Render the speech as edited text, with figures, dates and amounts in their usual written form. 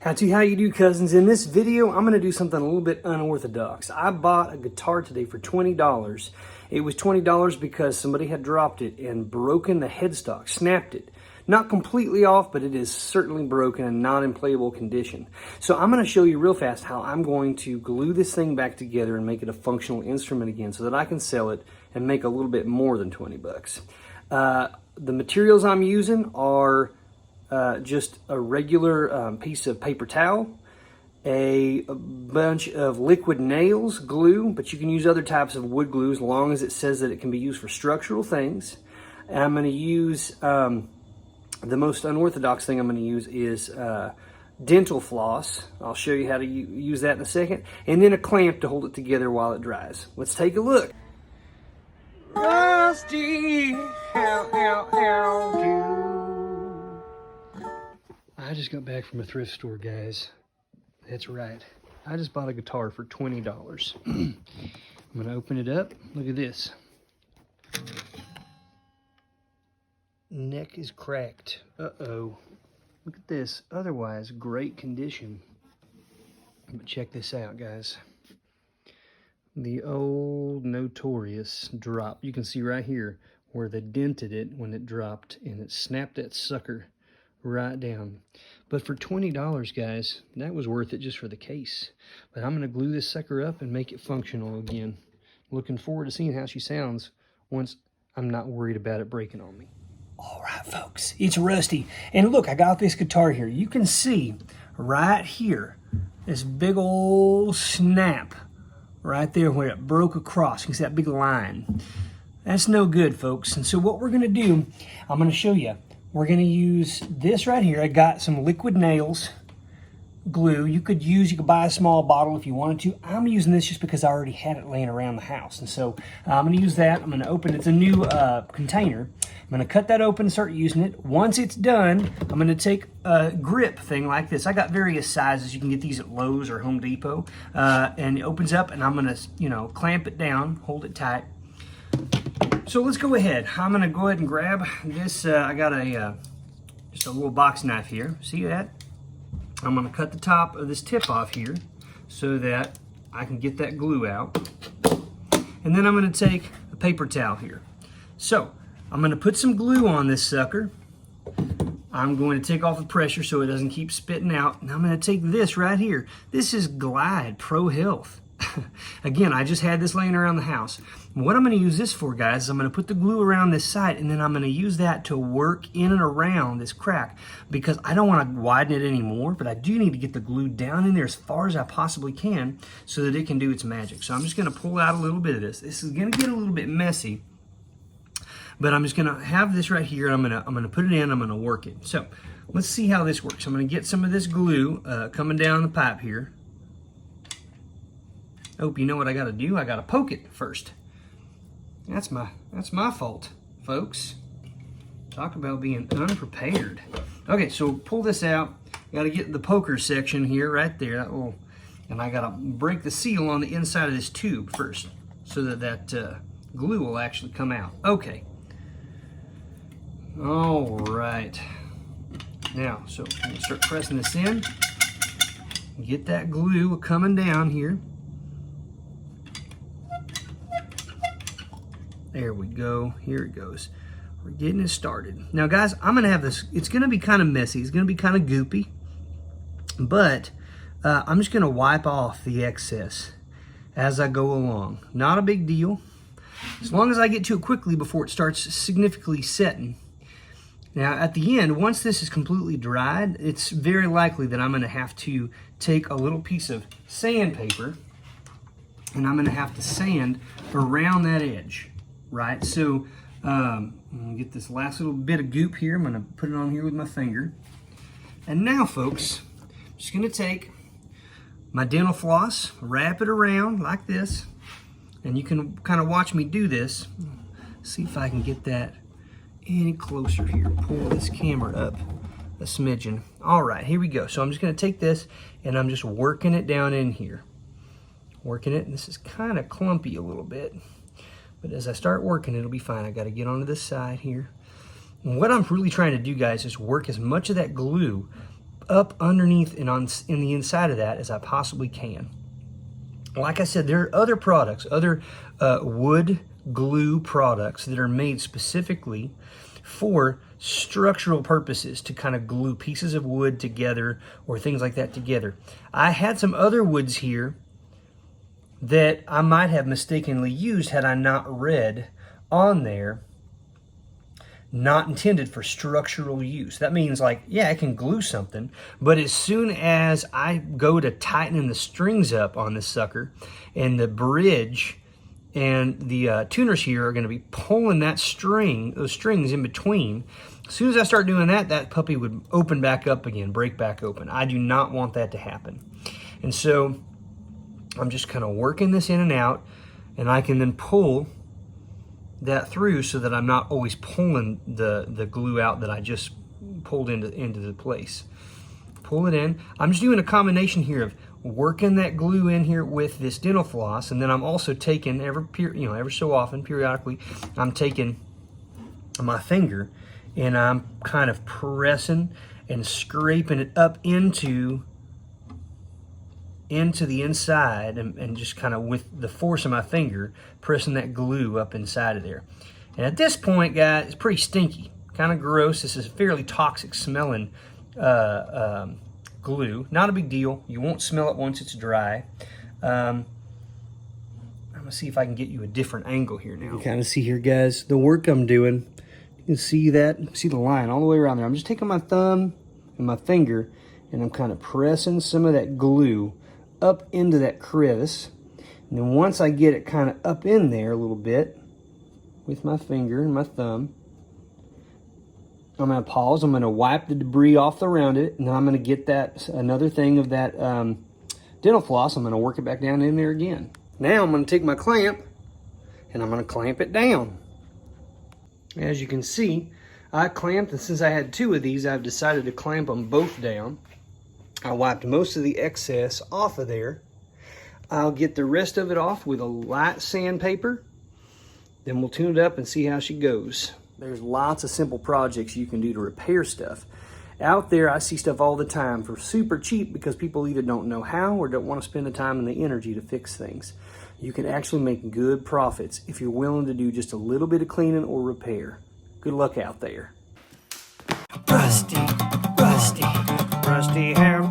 How you do, cousins? In this video, I'm going to do something a little bit unorthodox. I bought a guitar today for $20. It was $20 because somebody had dropped it and broken the headstock, snapped it. Not completely off, but it is certainly broken and not in playable condition. So I'm going to show you real fast how I'm going to glue this thing back together and make it a functional instrument again so that I can sell it and make a little bit more than 20 bucks. The materials I'm using are just a regular piece of paper towel, a bunch of liquid nails, glue, but you can use other types of wood glue as long as it says that it can be used for structural things. And I'm going to use, the most unorthodox thing I'm going to use is dental floss. I'll show you how to use that in a second. And then a clamp to hold it together while it dries. Let's take a look. Rusty, I just got back from a thrift store, guys. That's right. I just bought a guitar for $20. I'm going to open it up. Look at this. Neck is cracked. Uh-oh. Look at this. Otherwise, great condition. But check this out, guys. The old notorious drop. You can see right here where they dented it when it dropped, and it snapped that sucker right down. But for $20, guys, that was worth it just for the case. But I'm going to glue this sucker up and make it functional again. Looking forward to seeing how she sounds once I'm not worried about it breaking on me. All right, folks, it's Rusty. And look, I got this guitar here. You can see right here this big old snap right there where it broke across. You can see that big line. That's no good, folks. And so what we're going to do, I'm going to show you. We're going to use this right here. I got some liquid nails, glue. You could buy a small bottle if you wanted to. I'm using this just because I already had it laying around the house. And so I'm going to use that. I'm going to open, it's a new container. I'm going to cut that open and start using it. Once it's done, I'm going to take a grip thing like this. I got various sizes. You can get these at Lowe's or Home Depot. And it opens up, and I'm going to, clamp it down, hold it tight. So let's go ahead. I'm going to go ahead and grab this. I got just a little box knife here. See that? I'm going to cut the top of this tip off here so that I can get that glue out. And then I'm going to take a paper towel here. So I'm going to put some glue on this sucker. I'm going to take off the pressure so it doesn't keep spitting out. And I'm going to take this right here. This is Glide Pro Health. Again, I just had this laying around the house. What I'm going to use this for, guys, is I'm going to put the glue around this side, and then I'm going to use that to work in and around this crack because I don't want to widen it anymore, but I do need to get the glue down in there as far as I possibly can so that it can do its magic. So I'm just going to pull out a little bit of this. This is going to get a little bit messy, but I'm just going to have this right here. I'm going to put it in. I'm going to work it. So let's see how this works. I'm going to get some of this glue coming down the pipe here. Oh, you know what I got to do? I got to poke it first. That's my fault, folks. Talk about being unprepared. Okay, so pull this out. Got to get the poker section here, right there. And I got to break the seal on the inside of this tube first, so that glue will actually come out. Okay. All right. Now, so I'm gonna start pressing this in. Get that glue coming down here. There we go. Here it goes. We're getting it started. Now, guys, I'm going to have this. It's going to be kind of messy. It's going to be kind of goopy. But I'm just going to wipe off the excess as I go along. Not a big deal. As long as I get to it quickly before it starts significantly setting. Now, at the end, once this is completely dried, it's very likely that I'm going to have to take a little piece of sandpaper and I'm going to have to sand around that edge. Right, so I'm going to get this last little bit of goop here. I'm going to put it on here with my finger. And now, folks, I'm just going to take my dental floss, wrap it around like this. And you can kind of watch me do this. See if I can get that any closer here. Pull this camera up a smidgen. All right, here we go. So I'm just going to take this and I'm just working it down in here. Working it, and this is kind of clumpy a little bit. But as I start working, it'll be fine. I got to get onto this side here. And what I'm really trying to do, guys, is work as much of that glue up underneath and in the inside of that as I possibly can. Like I said, there are other products, other wood glue products that are made specifically for structural purposes, to kind of glue pieces of wood together or things like that together. I had some other woods here that I might have mistakenly used had I not read on there, not intended for structural use. That means, like, yeah, I can glue something, but as soon as I go to tightening the strings up on this sucker, and the bridge and the tuners here are going to be pulling that string, those strings in between, as soon as I start doing that, that puppy would open back up again, break back open. I do not want that to happen. And so I'm just kind of working this in and out, and I can then pull that through so that I'm not always pulling the glue out that I just pulled into the place. Pull it in. I'm just doing a combination here of working that glue in here with this dental floss, and then I'm also taking every so often, periodically, I'm taking my finger and I'm kind of pressing and scraping it up into the inside, and just kind of with the force of my finger pressing that glue up inside of there. And at this point, guys, it's pretty stinky, kind of gross. This is fairly toxic smelling glue. Not a big deal. You won't smell it once it's dry. I'm gonna see if I can get you a different angle here now. You kind of see here, guys, the work I'm doing. You can see that, see the line all the way around there. I'm just taking my thumb and my finger, and I'm kind of pressing some of that glue up into that crevice. And then once I get it kind of up in there a little bit with my finger and my thumb, I'm going to pause. I'm going to wipe the debris off around it, and then I'm going to get that another thing of that dental floss. I'm going to work it back down in there again. Now I'm going to take my clamp and I'm going to clamp it down. As you can see, I clamped, and since I had two of these, I've decided to clamp them both down. I wiped most of the excess off of there. I'll get the rest of it off with a light sandpaper. Then we'll tune it up and see how she goes. There's lots of simple projects you can do to repair stuff. Out there, I see stuff all the time for super cheap because people either don't know how or don't want to spend the time and the energy to fix things. You can actually make good profits if you're willing to do just a little bit of cleaning or repair. Good luck out there. Rusty hair